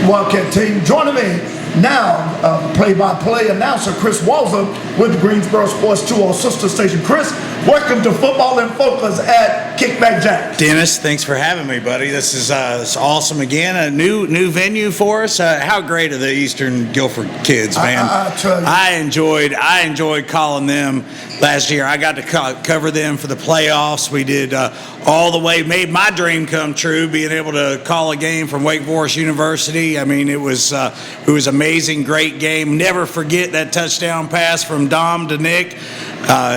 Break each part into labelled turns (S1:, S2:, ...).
S1: Wildcat team. Joining me now, play-by-play announcer Kris Walser with Greensboro Sports 2 sister station. Kris, welcome to Football in Focus at Kickback Jack.
S2: Dennis, thanks for having me, buddy. This is it's awesome again. A new venue for us. How great are the Eastern Guilford kids, man?
S1: I tell you.
S2: I enjoyed calling them last year. I got to cover them for the playoffs. We did all the way, made my dream come true, being able to call a game from Wake Forest University. I mean, it was amazing, great game. Never forget that touchdown pass from Dom to Nick.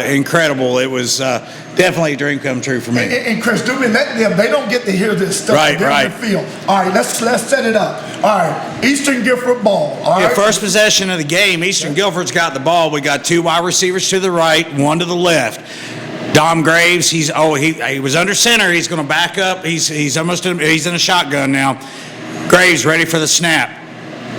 S2: Incredible. It was definitely a dream come true for me.
S1: And Kris, do me that they don't get to hear this stuff.
S2: Right.
S1: The field. All right, let's set it up. All right, Eastern Guilford ball. All right.
S2: First possession of the game, Eastern Guilford's got the ball. We got two wide receivers to the right, one to the left. Dom Graves, he was under center. He's going to back up. He's in a shotgun now. Graves ready for the snap.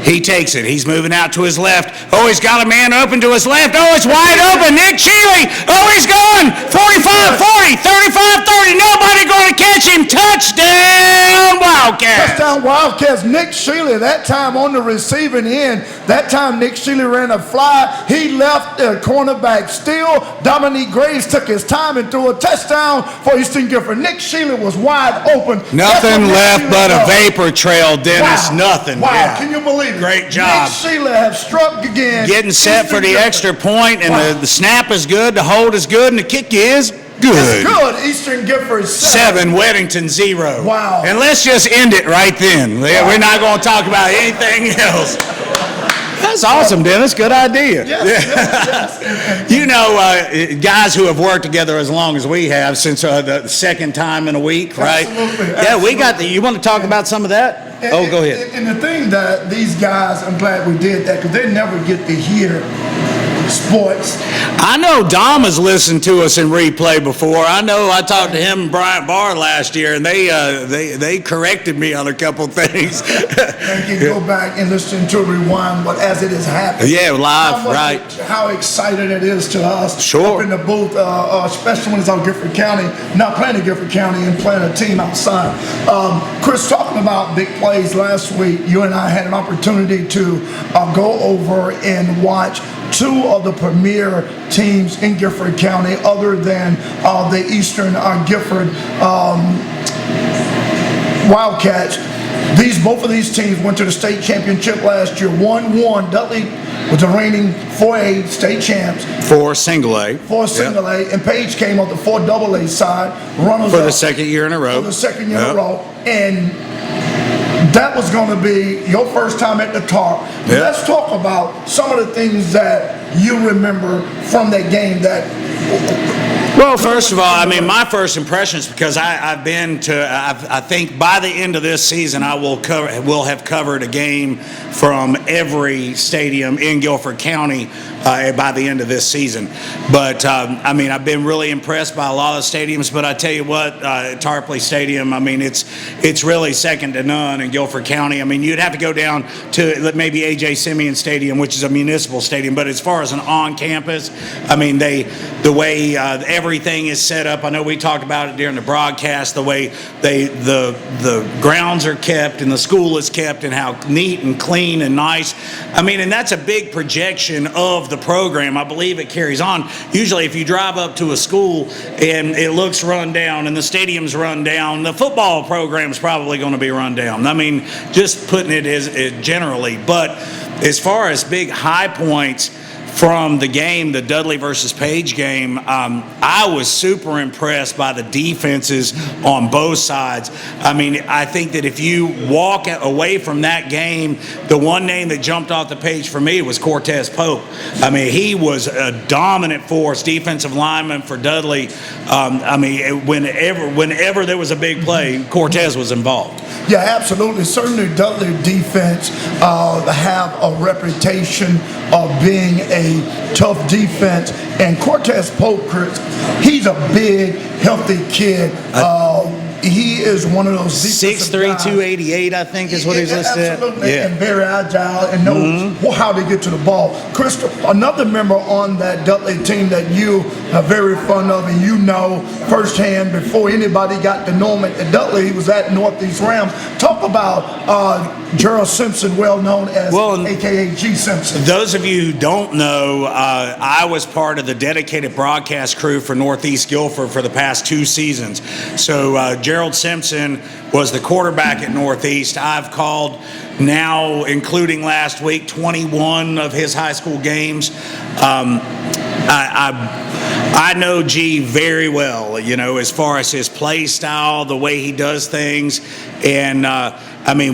S2: He takes it. He's moving out to his left. Oh, he's got a man open to his left. Oh, it's wide open. Nick Shealy. Oh, he's going. 45-40, 35-30. Nobody going to catch him. Touchdown, Wildcats.
S1: Touchdown, Wildcats. Nick Shealy, that time on the receiving end. That time Nick Shealy ran a fly. He left the cornerback still. Dominique Graves took his time and threw a touchdown for Eastern Guilford. Nick Shealy was wide open.
S2: Nothing left but a vapor trail, Dennis.
S1: Wow.
S2: Nothing.
S1: Wow.
S2: Yeah.
S1: Can you believe it?
S2: Great job.
S1: Nick Shealy have struck again.
S2: Getting set for the extra point, and the snap is good, the hold is good, and the kick is good.
S1: It's good. Eastern Guilford 7.
S2: Weddington 0.
S1: Wow.
S2: And let's just end it right then. We're not going to talk about anything else. That's awesome, Dennis. Good idea.
S1: Yes.
S2: You know, guys who have worked together as long as we have since the second time in a week, right?
S1: Absolutely.
S2: Yeah, we got the. You want to talk about some of that? Go ahead.
S1: And the thing that these guys, I'm glad we did that because they never get to hear sports.
S2: I know Dom has listened to us in replay before. I know I talked to him and Bryant Barr last year, and they corrected me on a couple things.
S1: And you go back and listen to rewind, but as it is happening.
S2: Yeah, live, right.
S1: How excited it is to us.
S2: Sure.
S1: Up in the booth, especially when it's on Guilford County, not playing in Guilford County and playing a team outside. Kris, talking about big plays last week, you and I had an opportunity to go over and watch two of the premier teams in Guilford County other than the Eastern Guilford Wildcats. Both of these teams went to the state championship last year. 1-1. Dudley was the reigning 4A state champs.
S2: For single A.
S1: A. And Page came on the 4AA side. Runners
S2: for the second year in a row.
S1: For the second year in a row. And that was going to be your first time at the Tarp.
S2: Yep.
S1: Let's talk about some of the things that you remember from that game
S2: Well, first of all, I mean, my first impressions, because I've been to, I think by the end of this season, I will have covered a game from every stadium in Guilford County by the end of this season. But, I mean, I've been really impressed by a lot of stadiums, but I tell you what, Tarpley Stadium, I mean, it's really second to none in Guilford County. I mean, you'd have to go down to maybe A.J. Simeon Stadium, which is a municipal stadium, but as far as an on-campus, I mean, the way everything is set up. I know we talked about it during the broadcast, the way the grounds are kept and the school is kept and how neat and clean and nice. I mean, and that's a big projection of the program. I believe it carries on. Usually if you drive up to a school and it looks run down and the stadium's run down, the football program's probably going to be run down. I mean, just putting it as generally. But as far as big high points from the game, the Dudley versus Page game, I was super impressed by the defenses on both sides. I mean, I think that if you walk away from that game, the one name that jumped off the page for me was Cortez Pope. I mean, he was a dominant force, defensive lineman for Dudley. I mean, whenever there was a big play, Cortez was involved.
S1: Yeah, absolutely. Certainly Dudley defense have a reputation of being a tough defense. And Cortez Pope, he's a big, healthy kid. he is one of those
S2: 6'3", 288, I think is what he's listed at.
S1: Absolutely, and very agile and knows how to get to the ball. Chris, another member on that Dudley team that you are very fond of and you know firsthand before anybody got to know him at Dudley, he was at Northeast Rams. Talk about Gerald Simpson, well known as a.k.a. G. Simpson.
S2: Those of you who don't know, I was part of the dedicated broadcast crew for Northeast Guilford for the past 2 seasons. So Gerald Simpson was the quarterback at Northeast. I've called now, including last week, 21 of his high school games. I know G very well, as far as his play style, the way he does things. And,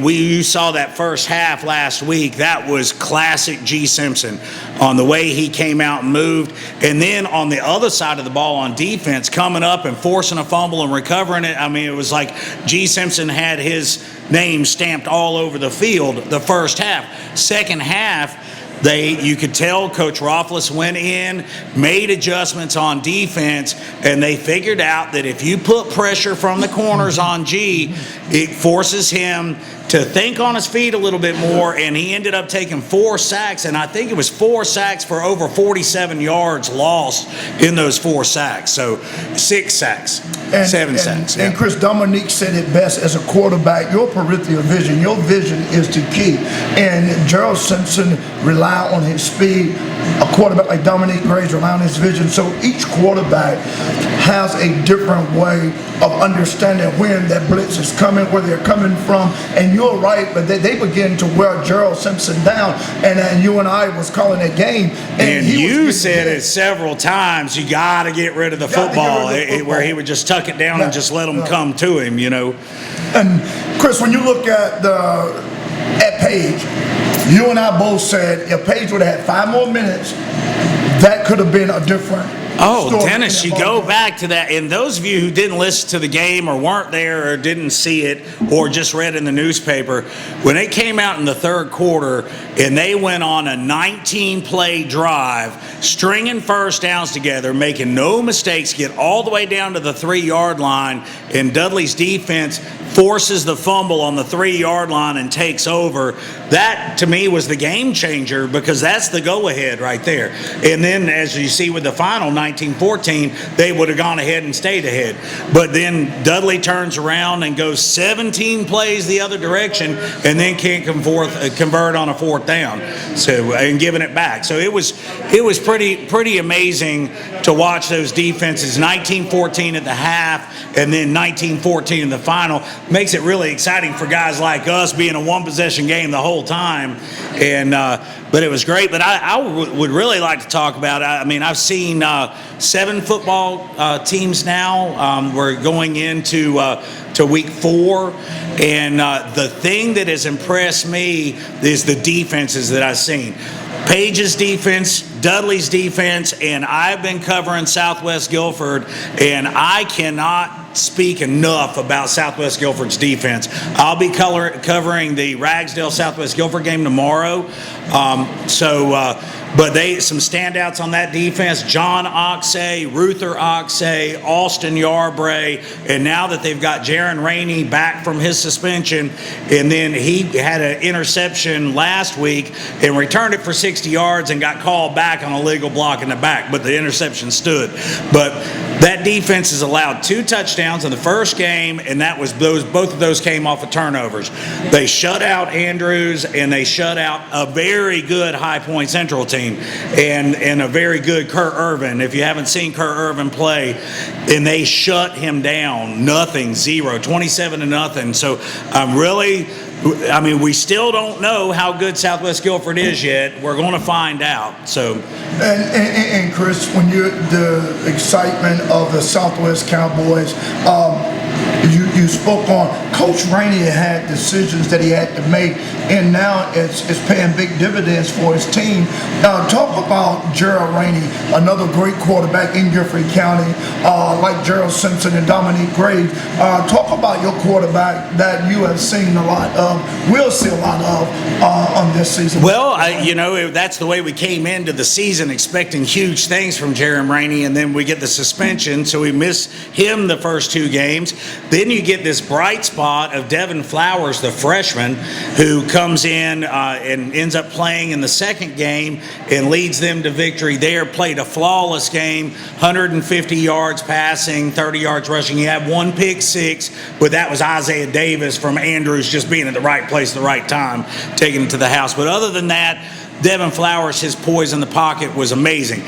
S2: you saw that first half last week. That was classic G. Simpson on the way he came out and moved. And then on the other side of the ball on defense, coming up and forcing a fumble and recovering it. It was like G. Simpson had his name stamped all over the field the first half. Second half, you could tell Coach Rothfuss went in, made adjustments on defense, and they figured out that if you put pressure from the corners on G, it forces him to think on his feet a little bit more, and he ended up taking 4 sacks, and I think it was 4 sacks for over 47 yards lost in those 4 sacks. So 6 sacks, 7 sacks.
S1: And Chris, Dominique said it best as a quarterback, your peripheral vision, your vision is the key. And Gerald Simpson relied on his speed. A quarterback like Dominique Graves relied on his vision. So each quarterback has a different way of understanding when that blitz is coming, where they're coming from. And you're right, but they begin to wear Gerald Simpson down. And you and I was calling that game.
S2: And you said it several times, you got to get rid of the football, where he would just tuck it down and just let them come to him,
S1: And Chris, when you look at Page, you and I both said if Page would have had 5 more minutes, that could have been a different
S2: Dennis, you go back to that. And those of you who didn't listen to the game or weren't there or didn't see it or just read in the newspaper, when it came out in the third quarter and they went on a 19-play drive, stringing first downs together, making no mistakes, get all the way down to the 3-yard line, and Dudley's defense forces the fumble on the 3-yard line and takes over. That, to me, was the game changer because that's the go-ahead right there. And then, as you see with the final, 19-14, they would have gone ahead and stayed ahead. But then Dudley turns around and goes 17 plays the other direction and then can't convert on a 4th down and giving it back. So it was pretty amazing to watch those defenses, 19-14 at the half and then 19-14 in the final. Makes it really exciting for guys like us being a 1-possession game the whole time. And but it was great. But I would really like to talk about, I've seen 7 football teams now. We're going into week 4. And the thing that has impressed me is the defenses that I've seen. Page's defense, Dudley's defense, and I've been covering Southwest Guilford, and I cannot speak enough about Southwest Guilford's defense. I'll be covering the Ragsdale Southwest Guilford game tomorrow. But some standouts on that defense: John Oxay, Ruther Oxay, Austin Yarbray, and now that they've got Jaron Rainey back from his suspension, and then he had an interception last week and returned it for 60 yards and got called back on a legal block in the back, but the interception stood. But that defense has allowed 2 touchdowns in the first game, and that was both of those came off of turnovers. They shut out Andrews, and they shut out a very good High Point Central team and a very good Kurt Irvin. If you haven't seen Kurt Irvin play, and they shut him down, 0, 27-0. So we still don't know how good Southwest Guilford is yet. We're going to find out. So,
S1: and Chris, when the excitement of the Southwest Cowboys, you spoke on Coach Rainey had decisions that he had to make, and now it's paying big dividends for his team. Talk about Gerald Rainey, another great quarterback in Guilford County, like Gerald Simpson and Dominique Graves. Talk about your quarterback that you have seen a lot of, will see a lot of on this season.
S2: Well, that's the way we came into the season, expecting huge things from Jeremy Rainey, and then we get the suspension, so we miss him the first 2 games. Then you get this bright spot of Devin Flowers, the freshman, who comes in and ends up playing in the second game and leads them to victory there. Played a flawless game, 150 yards passing, 30 yards rushing. He had one pick six, but that was Isaiah Davis from Andrews just being at the right place at the right time, taking it to the house. But other than that, Devin Flowers, his poise in the pocket was amazing.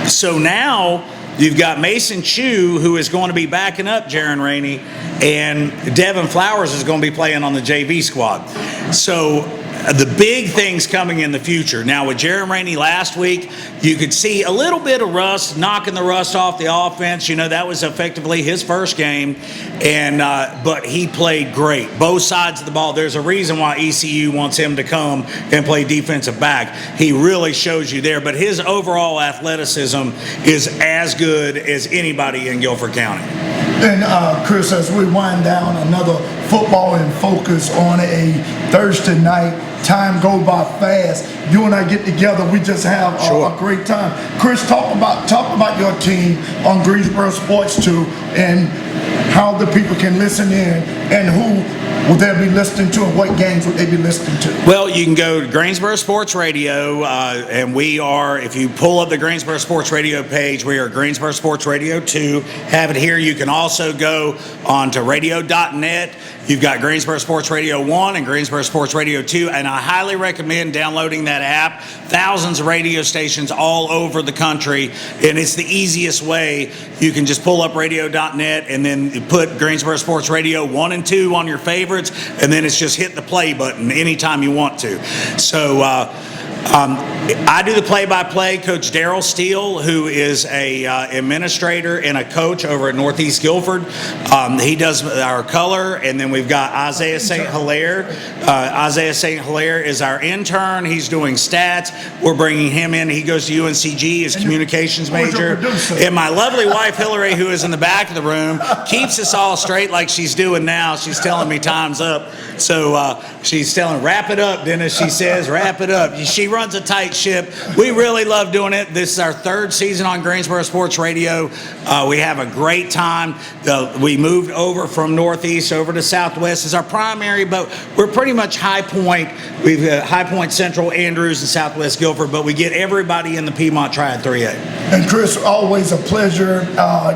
S2: So now you've got Mason Chu, who is going to be backing up Jaron Rainey, and Devin Flowers is going to be playing on the JV squad. So the big things coming in the future. Now, with Jaron Rainey last week, you could see a little bit of rust, knocking the rust off the offense. You know, that was effectively his first game, and but he played great. Both sides of the ball. There's a reason why ECU wants him to come and play defensive back. He really shows you there, but his overall athleticism is as good as anybody in Guilford County.
S1: And Kris, as we wind down another football in focus on a Thursday night, time go by fast. You and I get together, we just have a great time. Kris, talk about your team on Greensboro Sports 2 and how the people can listen in, and who will they be listening to, and what games will they be listening to?
S2: Well, you can go to Greensboro Sports Radio, and we are, if you pull up the Greensboro Sports Radio page, we are Greensboro Sports Radio 2. Have it here. You can also go on to radio.net. You've got Greensboro Sports Radio 1 and Greensboro Sports Radio 2, and I highly recommend downloading that app. Thousands of radio stations all over the country, and it's the easiest way. You can just pull up radio.net and then put Greensboro Sports Radio 1 and 2 on your favorites, and then it's just hit the play button anytime you want to. So I do the play-by-play. Coach Darrell Steele, who is a administrator and a coach over at Northeast Guilford, he does our color, and then we've got Isaiah St. Hilaire. Isaiah St. Hilaire is our intern. He's doing stats. We're bringing him in. He goes to UNCG as communications major. And my lovely wife, Hillary, who is in the back of the room, keeps us all straight like she's doing now. She's telling me time's up. So she's telling, wrap it up, Dennis. She says, wrap it up. She runs a tight ship. We really love doing it. This is our third season on Greensboro Sports Radio. We have a great time. We moved over from Northeast over to Southwest as our primary, but we're pretty much High Point. We've got High Point Central, Andrews, and Southwest Guilford, but we get everybody in the Piedmont Triad 3A.
S1: And Kris, always a pleasure.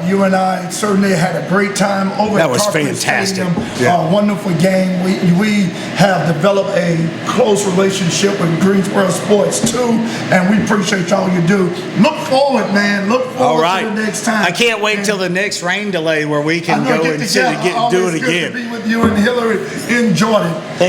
S1: You and I certainly had a great time over
S2: that
S1: at
S2: was
S1: Tarpley
S2: fantastic.
S1: Stadium.
S2: Yeah.
S1: Wonderful game. We have developed a close relationship with Greensboro Sports 2, and we appreciate all you do. Look forward, man. Look forward to the next time.
S2: I can't wait till the next rain delay where we can go and do it again.
S1: Always good to be with you and Hillary. Enjoy it.